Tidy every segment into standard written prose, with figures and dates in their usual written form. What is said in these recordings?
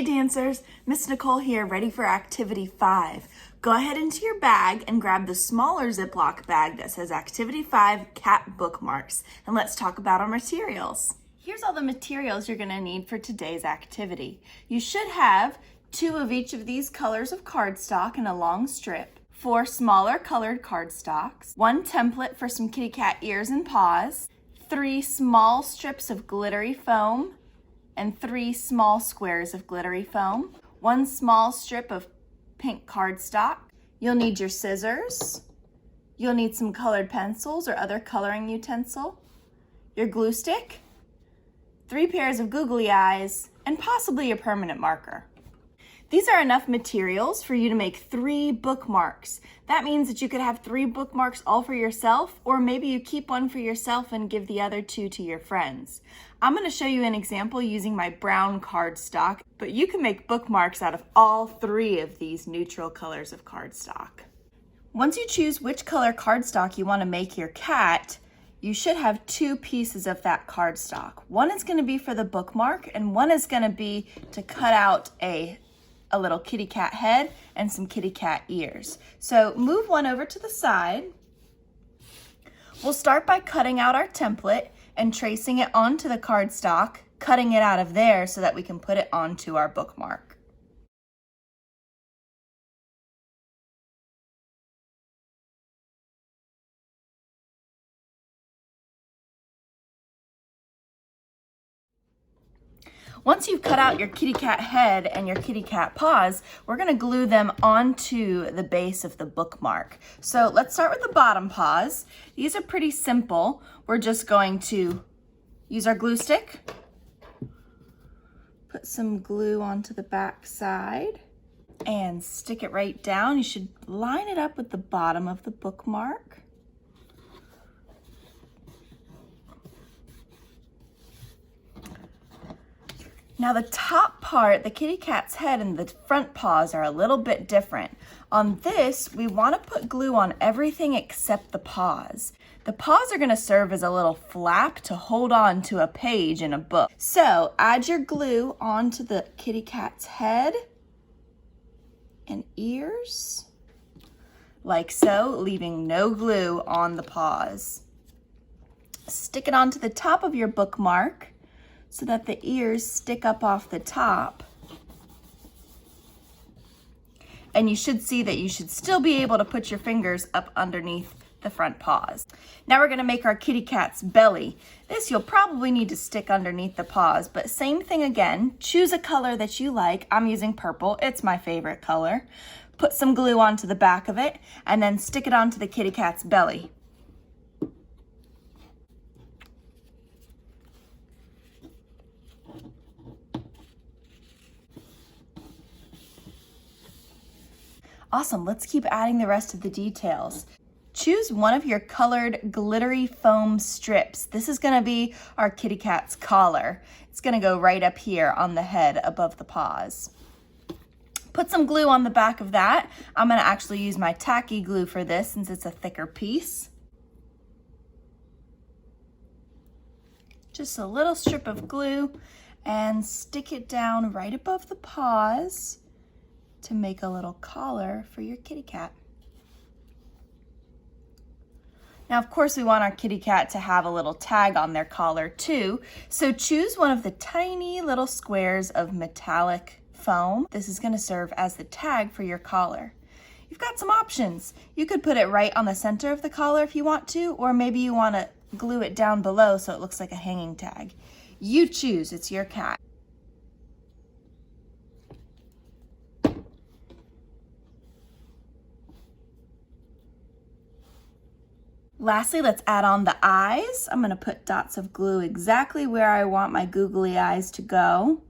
Hey dancers, Miss Nicole here, ready for Activity 5. Go ahead into your bag and grab the smaller Ziploc bag that says Activity 5 Cat Bookmarks, and let's talk about our materials. Here's all the materials you're going to need for today's activity. You should have 2 of each of these colors of cardstock in a long strip, 4 smaller colored cardstocks, 1 template for some kitty cat ears and paws, 3 small strips of glittery foam, and 3 small squares of glittery foam, 1 small strip of pink cardstock. You'll need your scissors. You'll need some colored pencils or other coloring utensil, your glue stick, 3 pairs of googly eyes, and possibly a permanent marker. These are enough materials for you to make 3 bookmarks. That means that you could have 3 bookmarks all for yourself, or maybe you keep one for yourself and give the other 2 to your friends. I'm going to show you an example using my brown cardstock, but you can make bookmarks out of all 3 of these neutral colors of cardstock. Once you choose which color cardstock you want to make your cat, you should have 2 pieces of that cardstock. One is going to be for the bookmark, and one is going to be to cut out a little kitty cat head and some kitty cat ears. So move one over to the side. We'll start by cutting out our template and tracing it onto the cardstock, cutting it out of there so that we can put it onto our bookmark. Once you've cut out your kitty cat head and your kitty cat paws, we're going to glue them onto the base of the bookmark. So let's start with the bottom paws. These are pretty simple. We're just going to use our glue stick, put some glue onto the back side, and stick it right down. You should line it up with the bottom of the bookmark. Now the top part, the kitty cat's head and the front paws are a little bit different. On this, we want to put glue on everything except the paws. The paws are going to serve as a little flap to hold on to a page in a book. So add your glue onto the kitty cat's head and ears, like so, leaving no glue on the paws. Stick it onto the top of your bookmark so that the ears stick up off the top. And you should see that you should still be able to put your fingers up underneath the front paws. Now we're gonna make our kitty cat's belly. This you'll probably need to stick underneath the paws, but same thing again. Choose a color that you like. I'm using purple, it's my favorite color. Put some glue onto the back of it and then stick it onto the kitty cat's belly. Awesome, let's keep adding the rest of the details. Choose one of your colored glittery foam strips. This is gonna be our kitty cat's collar. It's gonna go right up here on the head above the paws. Put some glue on the back of that. I'm gonna actually use my tacky glue for this since it's a thicker piece. Just a little strip of glue and stick it down right above the paws to make a little collar for your kitty cat. Now, of course, we want our kitty cat to have a little tag on their collar too, so choose one of the tiny little squares of metallic foam. This is going to serve as the tag for your collar. You've got some options. You could put it right on the center of the collar if you want to, or maybe you want to glue it down below so it looks like a hanging tag. You choose, it's your cat. Lastly, let's add on the eyes. I'm going to put dots of glue exactly where I want my googly eyes to go.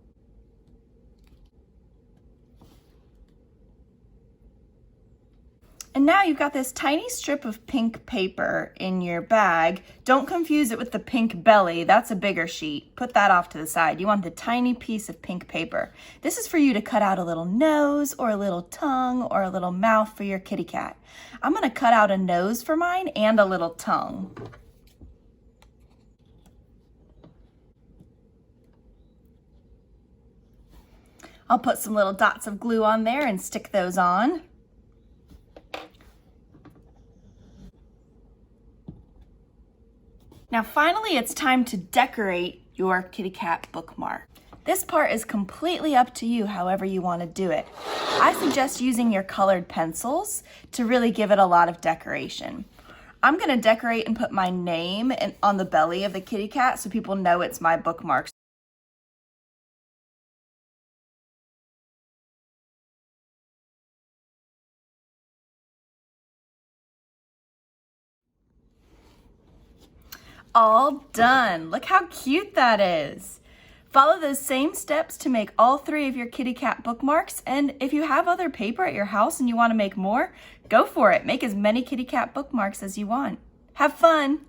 And now you've got this tiny strip of pink paper in your bag. Don't confuse it with the pink belly. That's a bigger sheet. Put that off to the side. You want the tiny piece of pink paper. This is for you to cut out a little nose or a little tongue or a little mouth for your kitty cat. I'm going to cut out a nose for mine and a little tongue. I'll put some little dots of glue on there and stick those on. Now finally, it's time to decorate your kitty cat bookmark. This part is completely up to you, however you want to do it. I suggest using your colored pencils to really give it a lot of decoration. I'm going to decorate and put my name on the belly of the kitty cat so people know it's my bookmarks. All done. Look how cute that is. Follow those same steps to make all 3 of your kitty cat bookmarks, and if you have other paper at your house and you want to make more, go for it. Make as many kitty cat bookmarks as you want. Have fun!